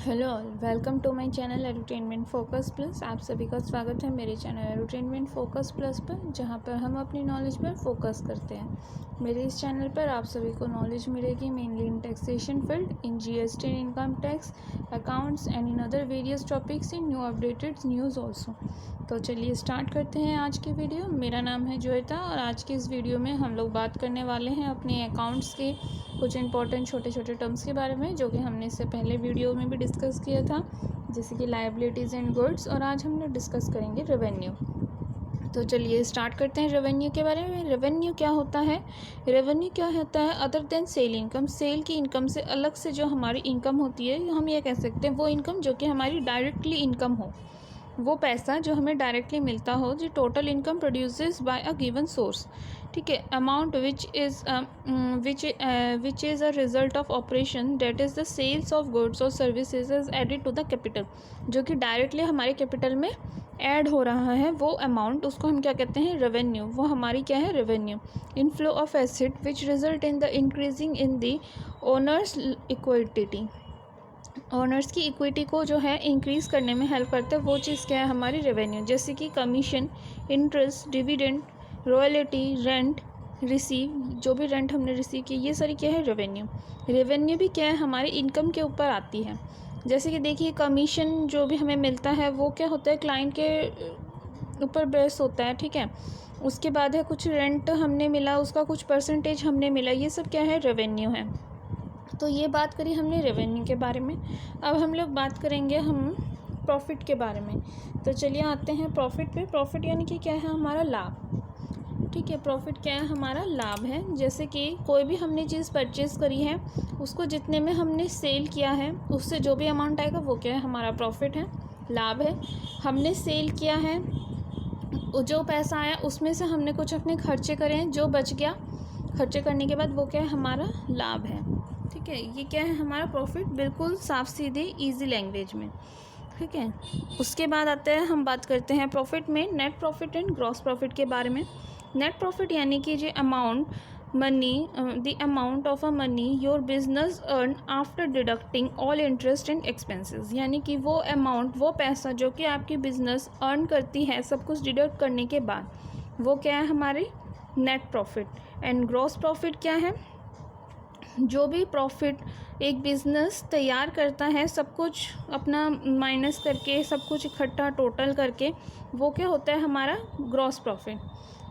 Hello all, welcome to my channel edutainment focus plus. आप सभी का स्वागत है मेरे चैनल एडुटेनमेंट फोकस प्लस पर, जहां पर हम अपनी नॉलेज पर फोकस करते हैं। मेरे इस चैनल पर आप सभी को नॉलेज मिलेगी mainly in taxation field, in GST, income tax, accounts and in other various topics in new updated news also. तो चलिए स्टार्ट करते हैं आज की वीडियो। मेरा नाम है जोयता और आज की इस वीडियो में हम लोग बात करने वाले हैं अपने अकाउंट्स के कुछ इंपॉर्टेंट छोटे छोटे टर्म्स के बारे में, जो कि हमने इससे पहले वीडियो में भी डिस्कस किया था, जैसे कि लायबिलिटीज़ एंड गुड्स। और आज हम लोग डिस्कस करेंगे रेवेन्यू। तो चलिए स्टार्ट करते हैं रेवेन्यू के बारे में। रेवेन्यू क्या होता है? रेवेन्यू क्या होता है? Other than sale income, sale की इनकम से अलग से जो हमारी इनकम होती है, हम ये कह सकते हैं वो इनकम जो कि हमारी डायरेक्टली इनकम हो, वो पैसा जो हमें डायरेक्टली मिलता हो, जो total income produces by a given source. ठीक है, amount which is a result of operation that is the sales of goods और services is added to the capital, जो कि डायरेक्टली हमारे कैपिटल में ऐड हो रहा है, वो अमाउंट, उसको हम क्या कहते हैं? रेवेन्यू। वो हमारी क्या है? Revenue. Inflow of asset which result in the increasing in the owners equity, honours की इक्विटी को जो है इंक्रीज़ करने में हेल्प करते हैं, वो चीज़ क्या है? हमारी रेवेन्यू। जैसे कि commission, interest, dividend, royalty, rent receive, जो भी रेंट हमने रिसीव की, ये सारी क्या है? रेवेन्यू। रेवेन्यू भी क्या है? हमारी इनकम के ऊपर आती है। जैसे कि देखिए, कमीशन जो भी हमें मिलता है वो क्या होता है? क्लाइंट के ऊपर बेस होता है। ठीक है, उसके बाद है कुछ रेंट हमने मिला, उसका कुछ परसेंटेज हमने मिला, ये सब क्या है? रेवेन्यू है। तो ये बात करी हमने रेवेन्यू के बारे में। अब हम लोग बात करेंगे हम प्रॉफिट के बारे में। तो चलिए आते हैं प्रॉफिट पे। प्रॉफिट यानी कि क्या है? हमारा लाभ। ठीक है, प्रॉफिट क्या है? हमारा लाभ है। जैसे कि कोई भी हमने चीज़ परचेज़ करी है, उसको जितने में हमने सेल किया है, उससे जो भी अमाउंट आएगा वो क्या है? हमारा प्रॉफिट है, लाभ है। हमने सेल किया है, जो पैसा आया उसमें से हमने कुछ अपने खर्चे करे हैं, जो बच गया खर्चे करने के बाद, वो क्या है? हमारा लाभ है। ठीक है, ये क्या है? हमारा प्रॉफिट, बिल्कुल साफ सीधे इजी लैंग्वेज में। ठीक है, उसके बाद आते हैं, हम बात करते हैं प्रॉफिट में net profit and gross profit के बारे में। नेट प्रॉफिट यानी कि जो amount money, the amount of a money your business earn after deducting all interest and expenses, यानी कि वो अमाउंट, वो पैसा जो कि आपकी बिजनेस अर्न करती है सब कुछ डिडक्ट करने के बाद, वो क्या है? हमारी net profit. And gross profit क्या है? जो भी प्रॉफिट एक बिज़नेस तैयार करता है, सब कुछ अपना माइनस करके, सब कुछ इकट्ठा टोटल करके, वो क्या होता है? हमारा ग्रॉस प्रॉफिट।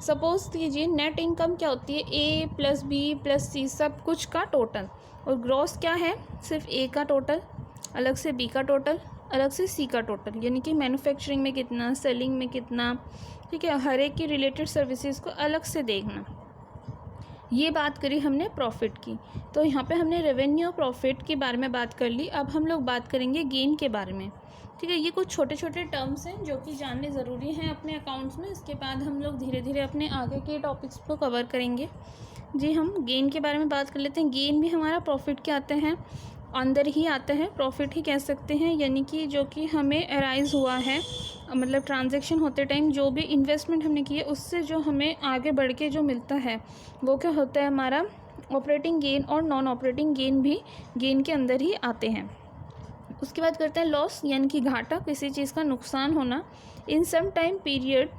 सपोज़ कीजिए नेट इनकम क्या होती है? ए प्लस बी प्लस सी, सब कुछ का टोटल। और ग्रॉस क्या है? सिर्फ ए का टोटल, अलग से बी का टोटल, अलग से सी का टोटल, यानी कि मैन्युफैक्चरिंग में कितना, सेलिंग में कितना। ठीक है, हर एक की रिलेटेड सर्विसेज को अलग से देखना। ये बात करी हमने प्रॉफिट की। तो यहाँ पे हमने रेवेन्यू और प्रॉफिट के बारे में बात कर ली। अब हम लोग बात करेंगे गेन के बारे में। ठीक है, ये कुछ छोटे छोटे टर्म्स हैं जो कि जानने ज़रूरी हैं अपने अकाउंट्स में। इसके बाद हम लोग धीरे धीरे अपने आगे के टॉपिक्स को कवर करेंगे। जी, हम गेन के बारे में बात कर लेते हैं। गेन भी हमारा प्रॉफिट के आते हैं, अंदर ही आता है, प्रॉफिट ही कह सकते हैं, यानी कि जो कि हमें अराइज हुआ है, मतलब ट्रांजैक्शन होते टाइम जो भी इन्वेस्टमेंट हमने की है, उससे जो हमें आगे बढ़ के जो मिलता है, वो क्या होता है? हमारा ऑपरेटिंग गेन। और नॉन ऑपरेटिंग गेन भी गेन के अंदर ही आते हैं। उसके बाद करते हैं लॉस, यानी कि घाटा, किसी चीज़ का नुकसान होना। In some time period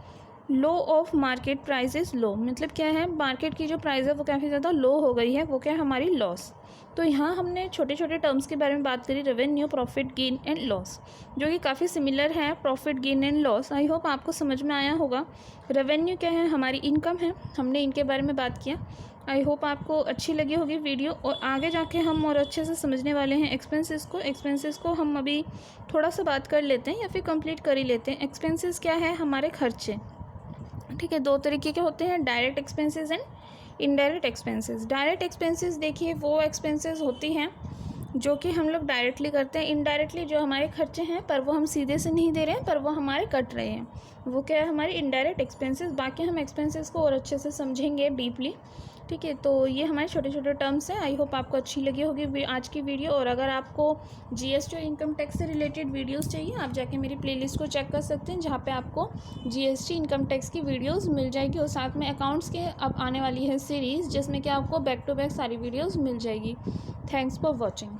low of market price is low, मतलब क्या है? मार्केट की जो प्राइस है वो काफ़ी ज़्यादा लो हो गई है, वो क्या है? हमारी लॉस। तो यहाँ हमने छोटे छोटे टर्म्स के बारे में बात करी, revenue, profit, gain and loss, जो कि काफ़ी सिमिलर है, profit, gain and loss. I hope आपको समझ में आया होगा। रेवेन्यू क्या है? हमारी इनकम है, हमने इनके बारे में बात किया। आई होप आपको अच्छी लगी होगी वीडियो, और आगे जाके हम और अच्छे से समझने वाले हैं एक्सपेंसेस को। एक्सपेंसेस को हम अभी थोड़ा सा बात कर लेते हैं या फिर कंप्लीट कर ही लेते हैं। एक्सपेंसेस क्या है? हमारे खर्चे। ठीक है, दो तरीके के होते हैं, direct expenses and indirect expenses. Direct expenses देखिए वो एक्सपेंसेस होती हैं जो कि हम लोग डायरेक्टली करते हैं। इनडायरेक्टली जो हमारे खर्चे हैं, पर वो हम सीधे से नहीं दे रहे हैं, पर वो हमारे कट रहे हैं, वो क्या है? हमारे इनडायरेक्ट एक्सपेंसेस। बाकी हम एक्सपेंसेस को और अच्छे से समझेंगे डीपली। ठीक है, तो ये हमारे छोटे छोटे टर्म्स हैं। आई होप आपको अच्छी लगी होगी आज की वीडियो। और अगर आपको जीएसटी और इनकम टैक्स से रिलेटेड वीडियोस चाहिए, आप जाके मेरी प्लेलिस्ट को चेक कर सकते हैं, जहाँ पे आपको जीएसटी, इनकम टैक्स की वीडियोस मिल जाएगी। और साथ में अकाउंट्स के अब आने वाली है सीरीज़, जिसमें कि आपको बैक टू बैक सारी वीडियोज़ मिल जाएगी। Thanks for watching.